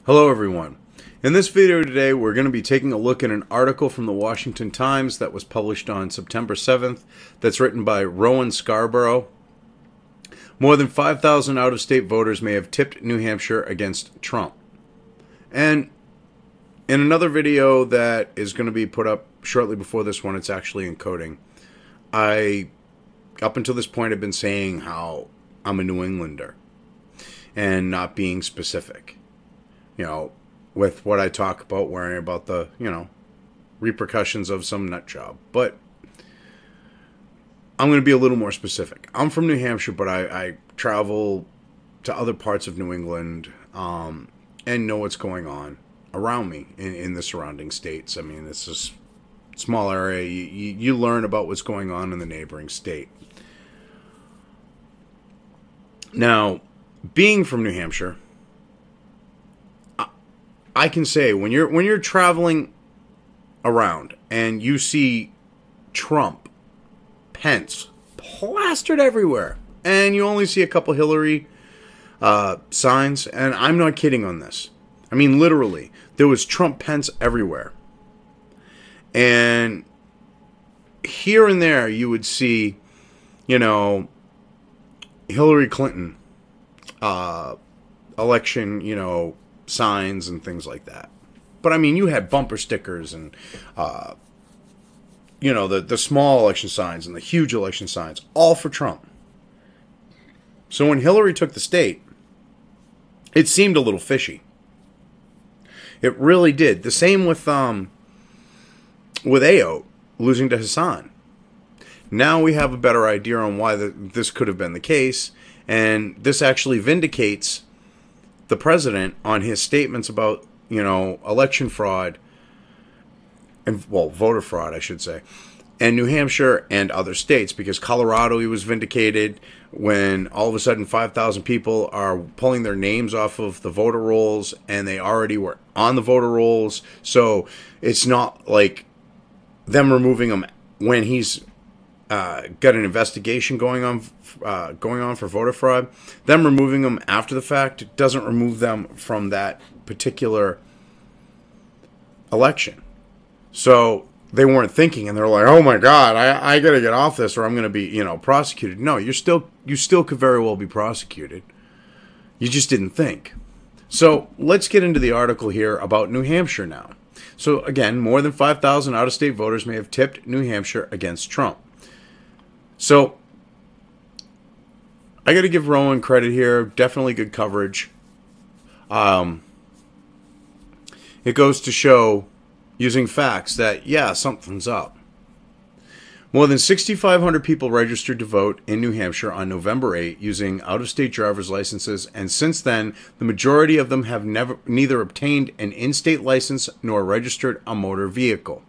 Hello everyone. In this video today we're going to be taking a look at an article from the Washington Times that was published on September 7th that's written by Rowan Scarborough. More than 5,000 out-of-state voters may have tipped New Hampshire against Trump. And in another video that is going to be put up shortly before this one, it's actually encoding, up until this point, I've been saying how I'm a New Englander and not being specific. With what I talk about, worrying about the, repercussions of some nut job. But I'm going to be a little more specific. I'm from New Hampshire, but I travel to other parts of New England and know what's going on around me in the surrounding states. I mean, this is a small area. You learn about what's going on in the neighboring state. Now, being from New Hampshire, I can say when you're traveling around and you see Trump, Pence plastered everywhere, and you only see a couple Hillary signs, and I'm not kidding on this. I mean, literally, there was Trump, Pence everywhere. And here and there you would see, Hillary Clinton election, signs and things like that. But I mean, you had bumper stickers and the small election signs and the huge election signs, all for Trump. So when Hillary took the state, it seemed a little fishy. It really did. The same with Ayo losing to Hassan. Now we have a better idea on why this could have been the case, and this actually vindicates the president on his statements about, election fraud and, voter fraud, I should say, and New Hampshire and other states, because Colorado, he was vindicated when all of a sudden 5,000 people are pulling their names off of the voter rolls and they already were on the voter rolls. So it's not like them removing them when he's got an investigation going on for voter fraud. Them removing them after the fact doesn't remove them from that particular election. So they weren't thinking, and they're like, "Oh my God, I got to get off this, or I'm going to be, prosecuted." No, you still could very well be prosecuted. You just didn't think. So let's get into the article here about New Hampshire now. So again, more than 5,000 out-of-state voters may have tipped New Hampshire against Trump. So I got to give Rowan credit here. Definitely good coverage. It goes to show, using facts, that, yeah, something's up. More than 6,500 people registered to vote in New Hampshire on November 8 using out-of-state driver's licenses, and since then, the majority of them have neither obtained an in-state license nor registered a motor vehicle.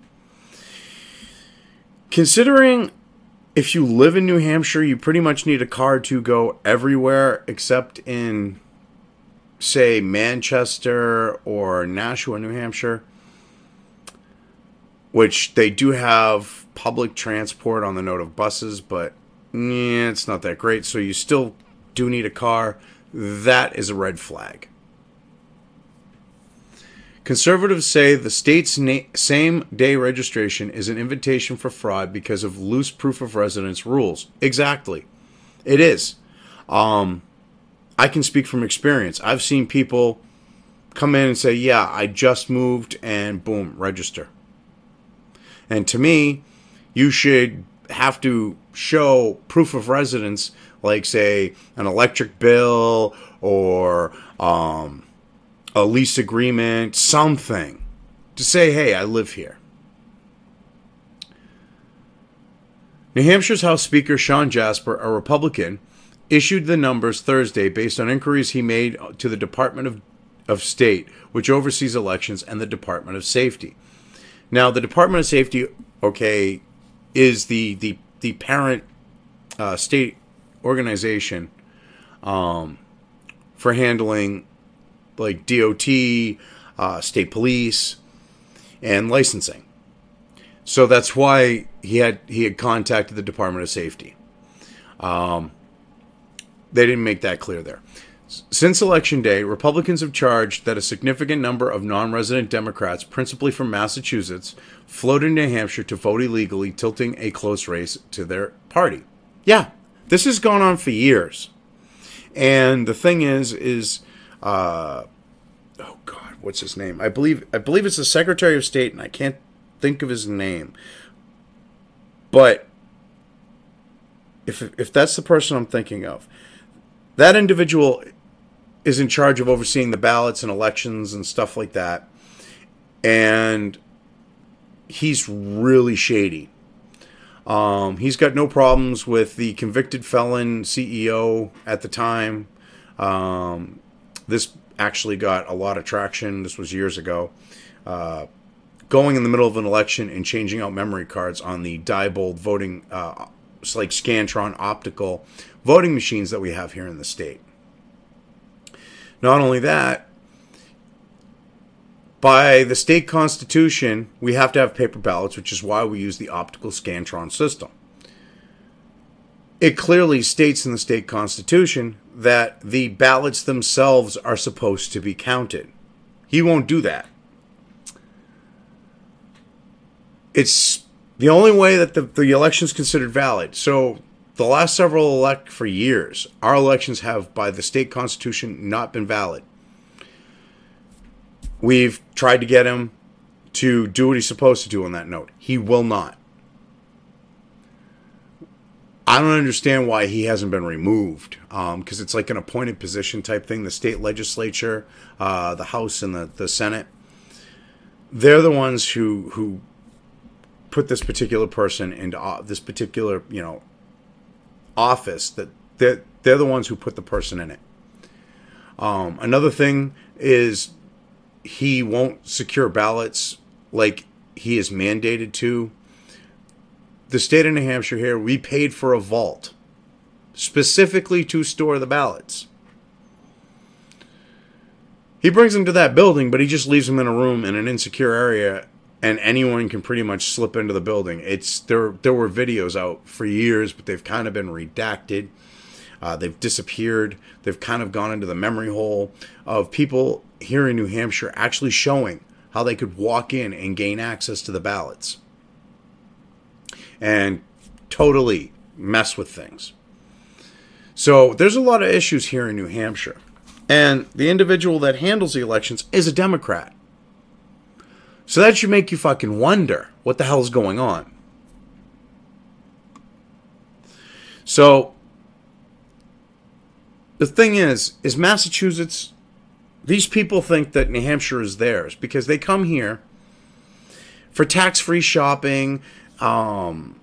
Considering if you live in New Hampshire, you pretty much need a car to go everywhere except in, say, Manchester or Nashua, New Hampshire, which they do have public transport on the note of buses, but it's not that great, so you still do need a car. That is a red flag. Conservatives say the state's same-day registration is an invitation for fraud because of loose proof of residence rules. Exactly. It is. I can speak from experience. I've seen people come in and say, yeah, I just moved, and boom, register. And to me, you should have to show proof of residence, like, say, an electric bill or a lease agreement, something to say, hey, I live here. New Hampshire's House Speaker Sean Jasper, a Republican, issued the numbers Thursday based on inquiries he made to the Department of State, which oversees elections, and the Department of Safety. Now, the Department of Safety, is the parent state organization for handling, like, DOT, state police, and licensing. So that's why he had contacted the Department of Safety. They didn't make that clear there. Since Election Day, Republicans have charged that a significant number of non-resident Democrats, principally from Massachusetts, floated New Hampshire to vote illegally, tilting a close race to their party. Yeah, this has gone on for years. And the thing is, oh God, what's his name? I believe it's the Secretary of State, and I can't think of his name. But if that's the person I'm thinking of, that individual is in charge of overseeing the ballots and elections and stuff like that. And he's really shady. He's got no problems with the convicted felon CEO at the time. This actually got a lot of traction. This was years ago. Going in the middle of an election and changing out memory cards on the Diebold voting, it's like Scantron optical voting machines that we have here in the state. Not only that, by the state constitution, we have to have paper ballots, which is why we use the optical Scantron system. It clearly states in the state constitution that the ballots themselves are supposed to be counted. He won't do that. It's the only way that the election is considered valid. So the last several for years, our elections have, by the state constitution, not been valid. We've tried to get him to do what he's supposed to do on that note. He will not. I don't understand why he hasn't been removed, because it's like an appointed position type thing. The state legislature, the House and the Senate, they're the ones who put this particular person into this particular, office. That they're the ones who put the person in it. Another thing is he won't secure ballots like he is mandated to. The state of New Hampshire here, we paid for a vault specifically to store the ballots. He brings them to that building, but he just leaves them in a room in an insecure area, and anyone can pretty much slip into the building. There were videos out for years, but they've kind of been redacted. They've disappeared. They've kind of gone into the memory hole of people here in New Hampshire actually showing how they could walk in and gain access to the ballots and totally mess with things. So there's a lot of issues here in New Hampshire. And the individual that handles the elections is a Democrat. So that should make you fucking wonder what the hell is going on. So the thing is Massachusetts, these people think that New Hampshire is theirs because they come here for tax-free shopping, to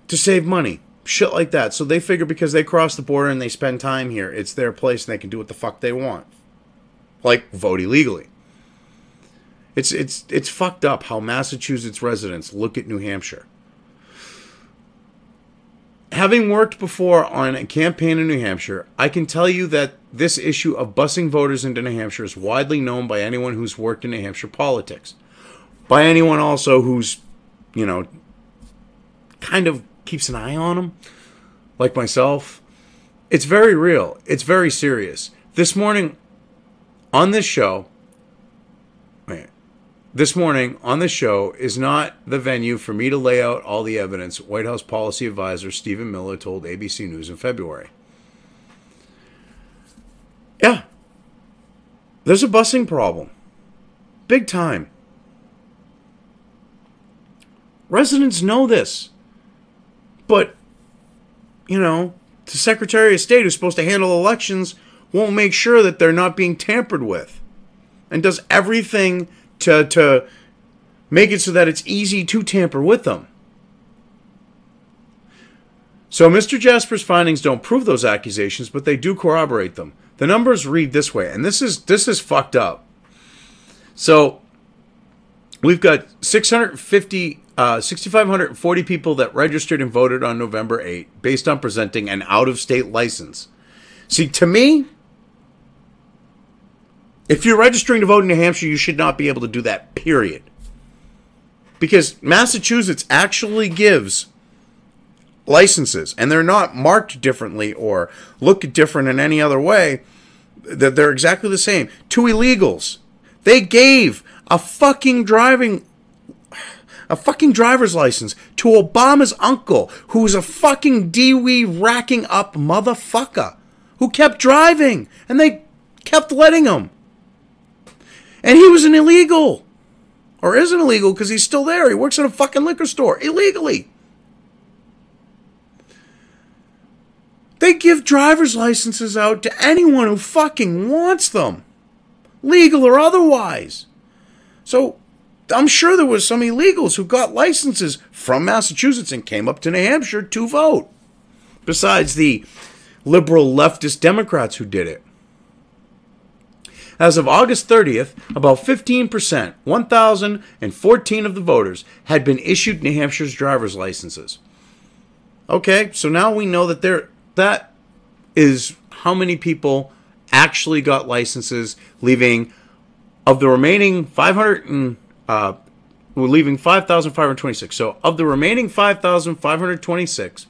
save money. Shit like that. So they figure because they cross the border and they spend time here, it's their place and they can do what the fuck they want. Like vote illegally. It's fucked up how Massachusetts residents look at New Hampshire. Having worked before on a campaign in New Hampshire, I can tell you that this issue of busing voters into New Hampshire is widely known by anyone who's worked in New Hampshire politics. By anyone also who's, kind of keeps an eye on them, like myself. It's very real. It's very serious. This morning on this show is not the venue for me to lay out all the evidence, White House policy advisor Stephen Miller told ABC News in February. Yeah. There's a busing problem. Big time. Residents know this. But, the Secretary of State who's supposed to handle elections won't make sure that they're not being tampered with. And does everything to make it so that it's easy to tamper with them. So Mr. Jasper's findings don't prove those accusations, but they do corroborate them. The numbers read this way, and this is fucked up. So we've got 6,540 people that registered and voted on November 8 based on presenting an out-of-state license. See, to me, if you're registering to vote in New Hampshire, you should not be able to do that, period. Because Massachusetts actually gives licenses, and they're not marked differently or look different in any other way, that they're exactly the same, to illegals. They gave a fucking driver's license to Obama's uncle, who's a fucking DWI racking up motherfucker who kept driving, and they kept letting him. And he was an illegal. Or isn't illegal because he's still there. He works at a fucking liquor store illegally. They give driver's licenses out to anyone who fucking wants them, legal or otherwise. So I'm sure there was some illegals who got licenses from Massachusetts and came up to New Hampshire to vote, besides the liberal leftist Democrats who did it. As of August 30th, about 15%, 1,014 of the voters, had been issued New Hampshire's driver's licenses. Okay, so now we know that that is how many people actually got licenses, leaving of the remaining 5,526. So of the remaining 5,526,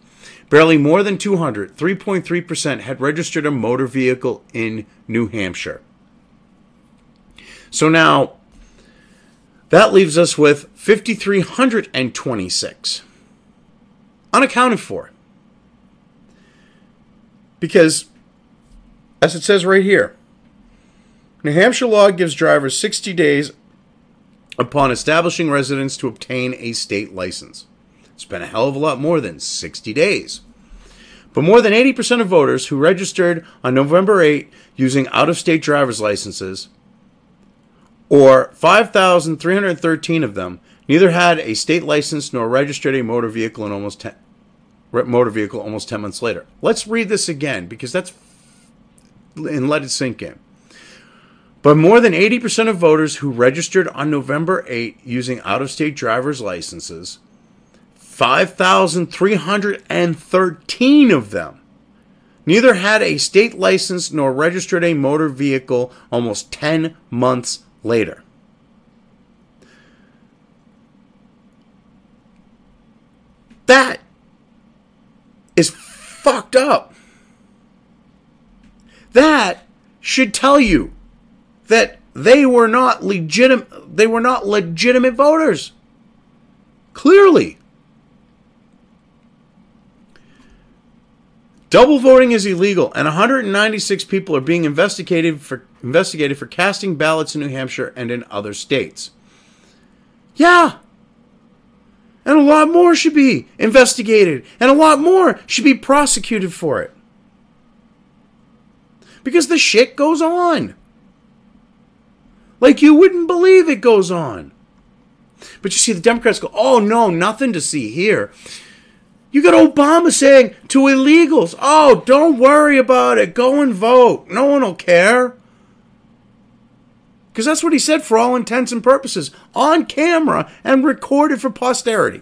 barely more than 200, 3.3%, had registered a motor vehicle in New Hampshire. So now, that leaves us with 5,326 unaccounted for. Because, as it says right here, New Hampshire law gives drivers 60 days upon establishing residence to obtain a state license. It's been a hell of a lot more than 60 days. But more than 80% of voters who registered on November 8 using out-of-state driver's licenses, or 5,313 of them, neither had a state license nor registered a motor vehicle almost 10 months later. Let's read this again, because and let it sink in. But more than 80% of voters who registered on November 8 using out-of-state driver's licenses, 5,313 of them, neither had a state license nor registered a motor vehicle almost 10 months later. That is fucked up. That should tell you that they were not legitimate voters. Clearly. Double voting is illegal, and 196 people are being investigated for casting ballots in New Hampshire and in other states. Yeah. And a lot more should be investigated, and a lot more should be prosecuted for it. Because the shit goes on. Like you wouldn't believe it goes on. But you see, the Democrats go, oh no, nothing to see here. You got Obama saying to illegals, oh, don't worry about it. Go and vote. No one will care. Because that's what he said for all intents and purposes. On camera and recorded for posterity.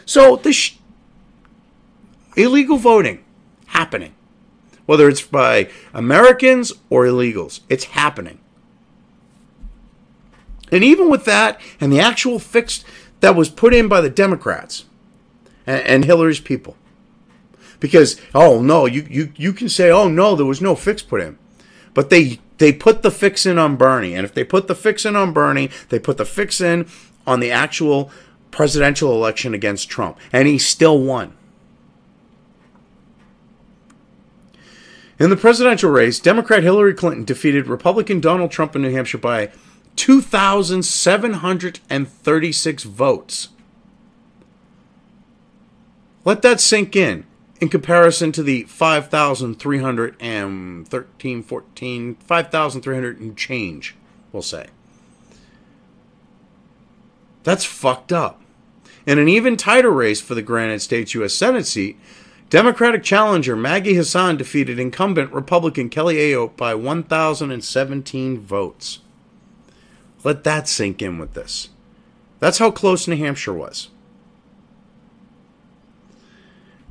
So this illegal voting happening. Whether it's by Americans or illegals. It's happening. And even with that and the actual fix that was put in by the Democrats and Hillary's people. Because, oh no, you can say, oh no, there was no fix put in. But they put the fix in on Bernie. And if they put the fix in on Bernie, they put the fix in on the actual presidential election against Trump. And he still won. In the presidential race, Democrat Hillary Clinton defeated Republican Donald Trump in New Hampshire by 2,736 votes. Let that sink in comparison to the 5,300 and change, we'll say. That's fucked up. In an even tighter race for the Granite States U.S. Senate seat, Democratic challenger Maggie Hassan defeated incumbent Republican Kelly Ayotte by 1,017 votes. Let that sink in with this. That's how close New Hampshire was.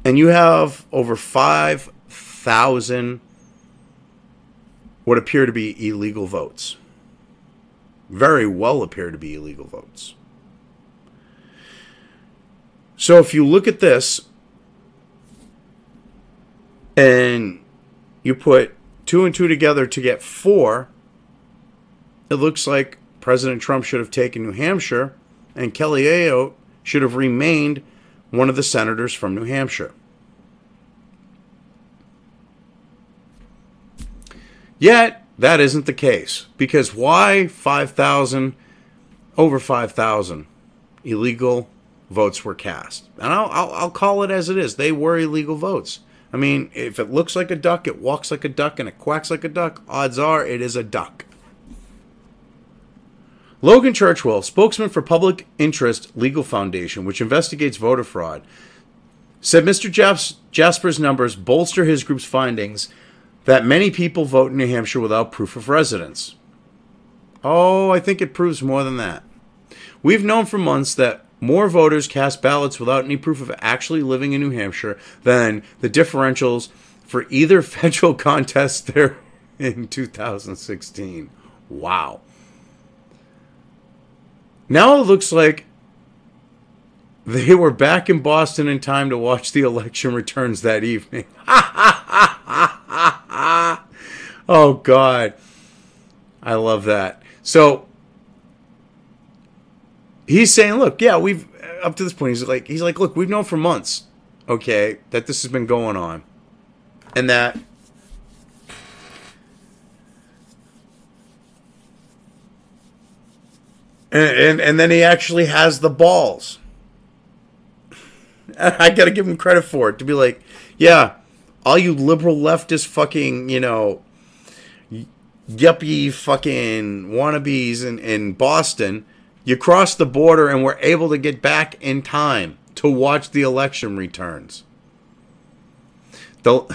And you have over 5,000 what appear to be illegal votes. Very well appear to be illegal votes. So if you look at this and you put 2 and 2 together to get 4, it looks like President Trump should have taken New Hampshire and Kelly Ayotte should have remained one of the senators from New Hampshire. Yet, that isn't the case. Because why over 5,000 illegal votes were cast? And I'll call it as it is. They were illegal votes. I mean, if it looks like a duck, it walks like a duck, and it quacks like a duck, odds are it is a duck. Logan Churchwell, spokesman for Public Interest Legal Foundation, which investigates voter fraud, said Mr. Jasper's numbers bolster his group's findings that many people vote in New Hampshire without proof of residence. Oh, I think it proves more than that. We've known for months that more voters cast ballots without any proof of actually living in New Hampshire than the differentials for either federal contest there in 2016. Wow. Now it looks like they were back in Boston in time to watch the election returns that evening. Oh, God. I love that. So, he's saying, look, yeah, we've, up to this point, he's like, look, we've known for months, okay, that this has been going on. And that and then he actually has the balls. I got to give him credit for it, to be like, yeah, all you liberal leftist fucking, yuppie fucking wannabes in Boston, you crossed the border and were able to get back in time to watch the election returns. I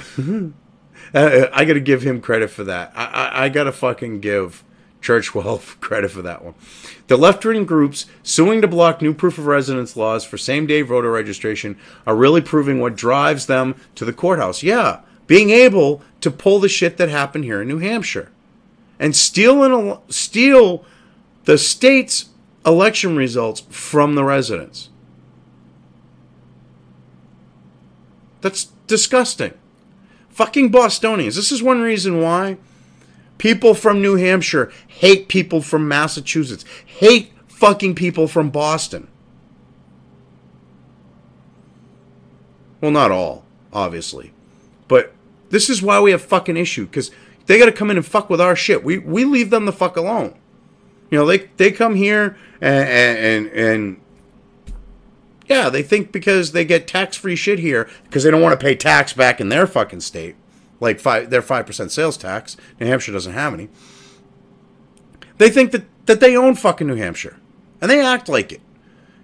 got to give him credit for that. I got to fucking give Churchwell credit for that one. The left-wing groups suing to block new proof of residence laws for same-day voter registration are really proving what drives them to the courthouse. Yeah, being able to pull the shit that happened here in New Hampshire and steal the state's election results from the residents. That's disgusting. Fucking Bostonians. This is one reason why people from New Hampshire hate people from Massachusetts. Hate fucking people from Boston. Well, not all, obviously. But this is why we have fucking issue. Because they got to come in and fuck with our shit. We leave them the fuck alone. They come here and yeah, they think because they get tax-free shit here, because they don't want to pay tax back in their fucking state, like their 5% sales tax. New Hampshire doesn't have any. They think that they own fucking New Hampshire. And they act like it.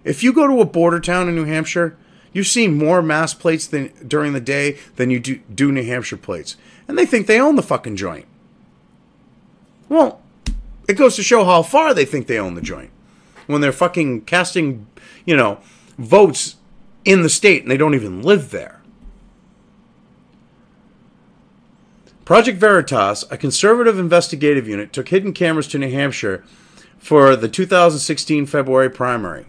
If you go to a border town in New Hampshire, you see more Mass plates during the day than you do New Hampshire plates. And they think they own the fucking joint. Well, it goes to show how far they think they own the joint. When they're fucking casting, votes in the state and they don't even live there. Project Veritas, a conservative investigative unit, took hidden cameras to New Hampshire for the 2016 February primary.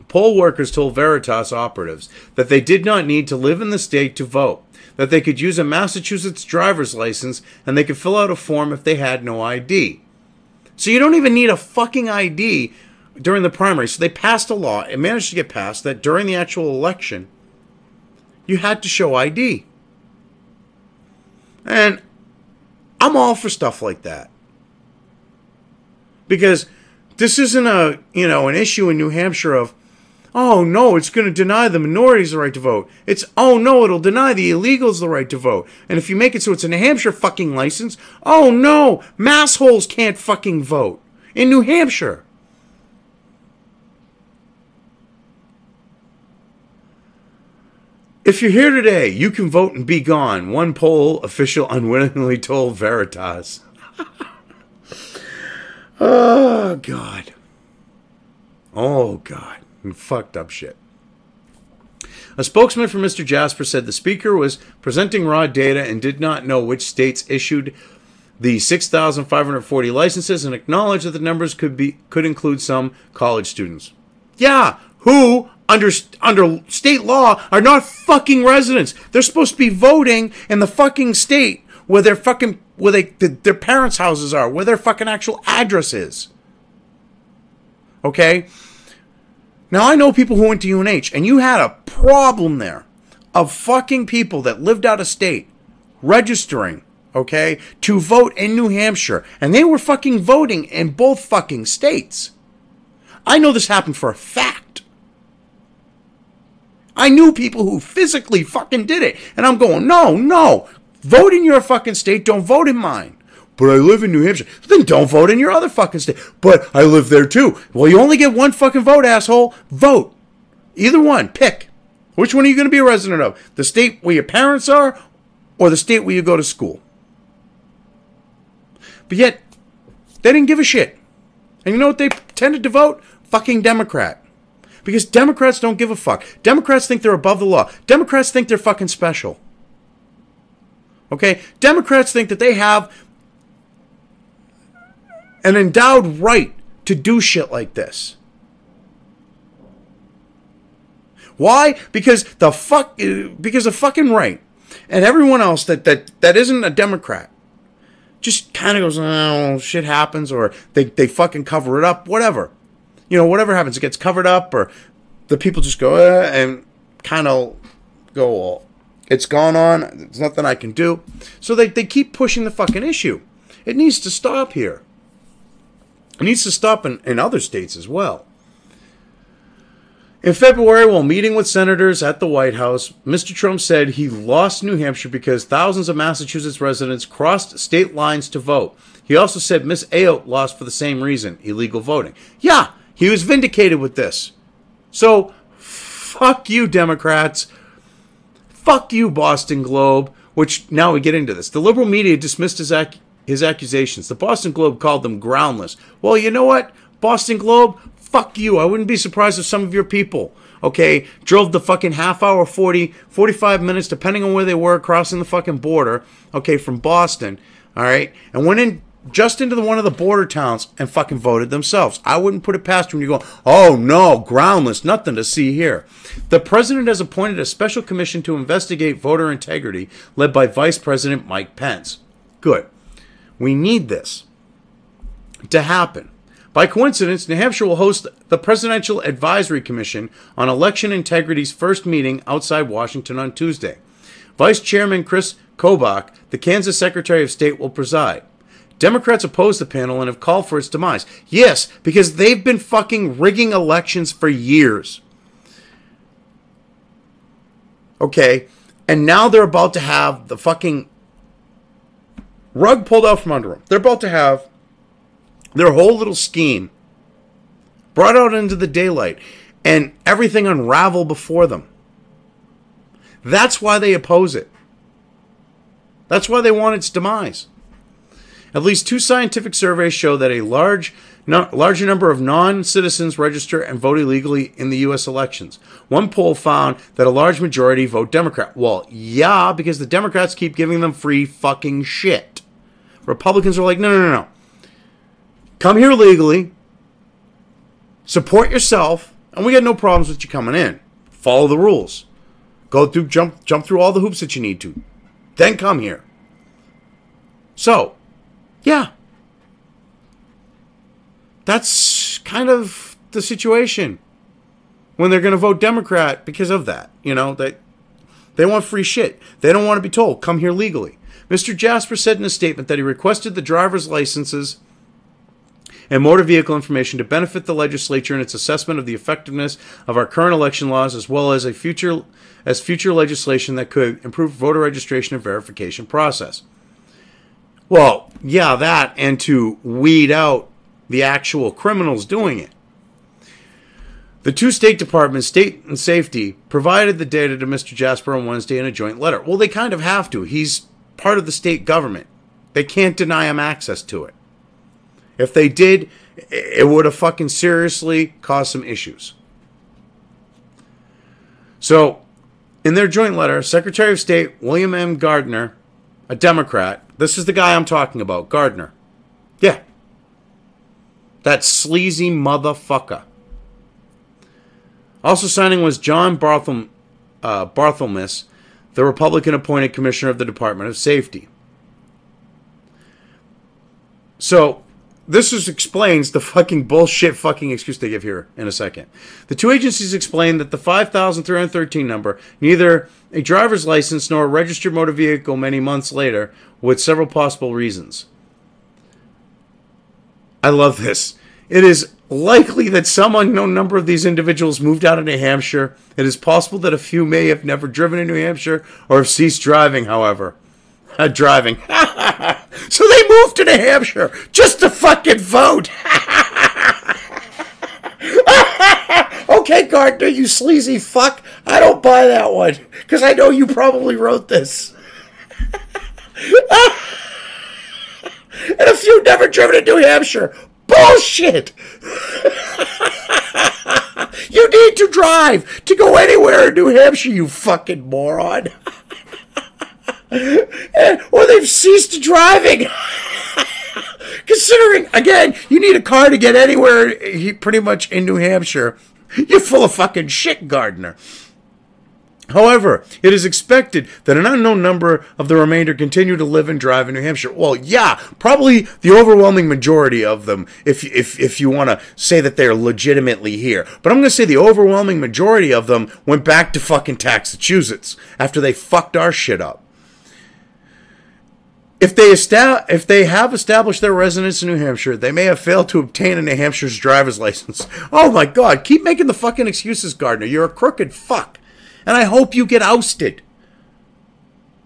Poll workers told Veritas operatives that they did not need to live in the state to vote, that they could use a Massachusetts driver's license and they could fill out a form if they had no ID. So you don't even need a fucking ID during the primary. So they passed a law, and managed to get passed, that during the actual election, you had to show ID. And I'm all for stuff like that. Because this isn't an issue in New Hampshire of, oh no, it's going to deny the minorities the right to vote. It's, oh no, it'll deny the illegals the right to vote. And if you make it so it's a New Hampshire fucking license, oh no, massholes can't fucking vote in New Hampshire. If you're here today, you can vote and be gone. One poll official unwittingly told Veritas. Oh, God. Oh, God. Fucked up shit. A spokesman for Mr. Jasper said the speaker was presenting raw data and did not know which states issued the 6,540 licenses and acknowledged that the numbers could include some college students. Yeah, who under state law, are not fucking residents. They're supposed to be voting in the fucking state where their fucking, their parents' houses are, where their fucking actual address is. Okay? Now, I know people who went to UNH, and you had a problem there of fucking people that lived out of state registering, okay, to vote in New Hampshire. And they were fucking voting in both fucking states. I know this happened for a fact. I knew people who physically fucking did it. And I'm going, no. Vote in your fucking state, don't vote in mine. But I live in New Hampshire. Then don't vote in your other fucking state. But I live there too. Well, you only get one fucking vote, asshole. Vote. Either one. Pick. Which one are you going to be a resident of? The state where your parents are or the state where you go to school? But yet, they didn't give a shit. And you know what they tended to vote? Fucking Democrat. Because Democrats don't give a fuck. Democrats think they're above the law. Democrats think they're fucking special. Okay? Democrats think that they have an endowed right to do shit like this. Why? Because the fucking right and everyone else that isn't a Democrat just kind of goes, oh, shit happens, or they fucking cover it up, whatever. You know, whatever happens, it gets covered up, or the people just go, and kind of go, well, it's gone on, there's nothing I can do. So they keep pushing the fucking issue. It needs to stop here. It needs to stop in other states as well. In February, while meeting with senators at the White House, Mr. Trump said he lost New Hampshire because thousands of Massachusetts residents crossed state lines to vote. He also said Miss Ayotte lost for the same reason, illegal voting. Yeah, he was vindicated with this. So, fuck you, Democrats. Fuck you, Boston Globe. Which, now we get into this. The liberal media dismissed his accusations. The Boston Globe called them groundless. Well, you know what, Boston Globe? Fuck you. I wouldn't be surprised if some of your people, okay, drove the fucking half hour, 45 minutes, depending on where they were, crossing the fucking border, okay, from Boston, all right, and went in just into one of the border towns and fucking voted themselves. I wouldn't put it past them. You go, oh no, groundless, nothing to see here. The president has appointed a special commission to investigate voter integrity, led by Vice President Mike Pence. Good. We need this to happen. By coincidence, New Hampshire will host the Presidential Advisory Commission on Election Integrity's first meeting outside Washington on Tuesday. Vice Chairman Chris Kobach, the Kansas Secretary of State, will preside. Democrats oppose the panel and have called for its demise. Yes, because they've been fucking rigging elections for years. Okay, and now they're about to have the fucking rug pulled out from under them. They're about to have their whole little scheme brought out into the daylight and everything unravel before them. That's why they oppose it. That's why they want its demise. At least 2 scientific surveys show that a larger number of non-citizens register and vote illegally in the U.S. elections. One poll found that a large majority vote Democrat. Well, yeah, because the Democrats keep giving them free fucking shit. Republicans are like, no. Come here legally, support yourself, and we got no problems with you coming in. Follow the rules. Go through, jump through all the hoops that you need to. Then come here. So, yeah. That's kind of the situation when they're going to vote Democrat because of that. You know, they want free shit. They don't want to be told, come here legally. Mr. Jasper said in a statement that he requested the driver's licenses and motor vehicle information to benefit the legislature in its assessment of the effectiveness of our current election laws, as well as future legislation that could improve voter registration and verification process. Well, yeah, that, and to weed out the actual criminals doing it. The 2 State Departments, State and Safety, provided the data to Mr. Jasper on Wednesday in a joint letter. Well, they kind of have to. He's part of the state government. They can't deny him access to it. If they did, it would have fucking seriously caused some issues. So, in their joint letter, Secretary of State William M. Gardner, a Democrat, this is the guy I'm talking about, Gardner. Yeah. That sleazy motherfucker. Also signing was John Barthelmess, the Republican-appointed commissioner of the Department of Safety. So, this explains the fucking bullshit fucking excuse they give here in a second. The two agencies explained that the 5,313 number, neither a driver's license nor a registered motor vehicle many months later, with several possible reasons. I love this. It is likely that some unknown number of these individuals moved out of New Hampshire. It is possible that a few may have never driven in New Hampshire or have ceased driving, however. Driving. So they moved to New Hampshire just to fucking vote. Okay, Gardner, you sleazy fuck. I don't buy that one. Because I know you probably wrote this. And a few never driven in New Hampshire. Bullshit. You need to drive to go anywhere in New Hampshire, you fucking moron. Or they've ceased driving. Considering, again, you need a car to get anywhere pretty much in New Hampshire. You're full of fucking shit, Gardner. However, it is expected that an unknown number of the remainder continue to live and drive in New Hampshire. Well, yeah, probably the overwhelming majority of them, if you want to say that they're legitimately here. But I'm going to say the overwhelming majority of them went back to fucking Massachusetts after they fucked our shit up. If they have established their residence in New Hampshire, they may have failed to obtain a New Hampshire's driver's license. Oh my God, keep making the fucking excuses, Gardner. You're a crooked fuck. And I hope you get ousted.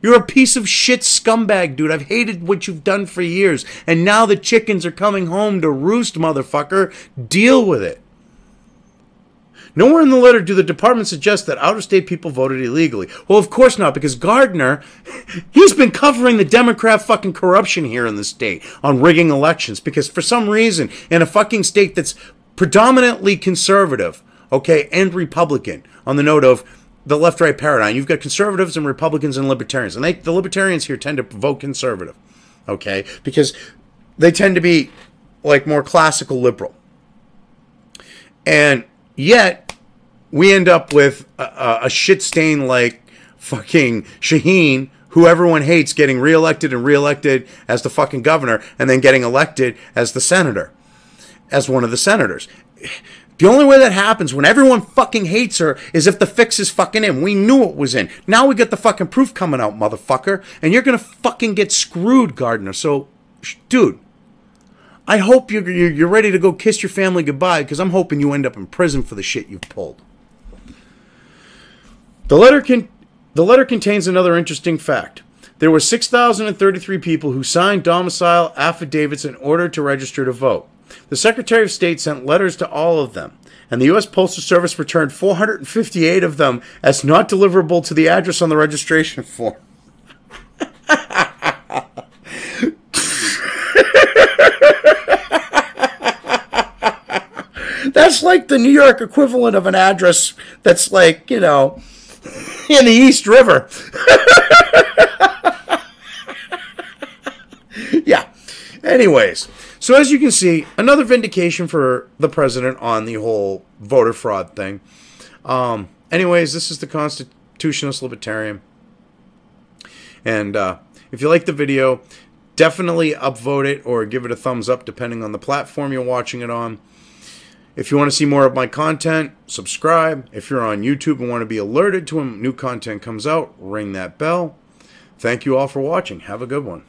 You're a piece of shit scumbag, dude. I've hated what you've done for years. And now the chickens are coming home to roost, motherfucker. Deal with it. Nowhere in the letter do the department suggest that out-of-state people voted illegally. Well, of course not, because Gardner, he's been covering the Democrat fucking corruption here in the state on rigging elections. Because for some reason, in a fucking state that's predominantly conservative, okay, and Republican, on the note of the left-right paradigm, you've got conservatives and Republicans and libertarians. And the libertarians here tend to vote conservative, okay, because they tend to be, like, more classical liberal. And yet, we end up with a shit stain like fucking Shaheen, who everyone hates, getting reelected and reelected as the fucking governor, and then getting elected as the senator, as one of the senators. The only way that happens when everyone fucking hates her is if the fix is fucking in. We knew it was in. Now we got the fucking proof coming out, motherfucker, and you're gonna fucking get screwed, Gardner. So, dude, I hope you're ready to go kiss your family goodbye, because I'm hoping you end up in prison for the shit you've pulled. The letter contains another interesting fact. There were 6,033 people who signed domicile affidavits in order to register to vote. The Secretary of State sent letters to all of them, and the U.S. Postal Service returned 458 of them as not deliverable to the address on the registration form. That's like the New York equivalent of an address that's like, you know, in the East River. Yeah. Anyways, so as you can see, another vindication for the president on the whole voter fraud thing. Anyways, this is the Constitutionalist Libertarian. And if you like the video, definitely upvote it or give it a thumbs up depending on the platform you're watching it on. If you want to see more of my content, subscribe. If you're on YouTube and want to be alerted to when new content comes out, ring that bell. Thank you all for watching. Have a good one.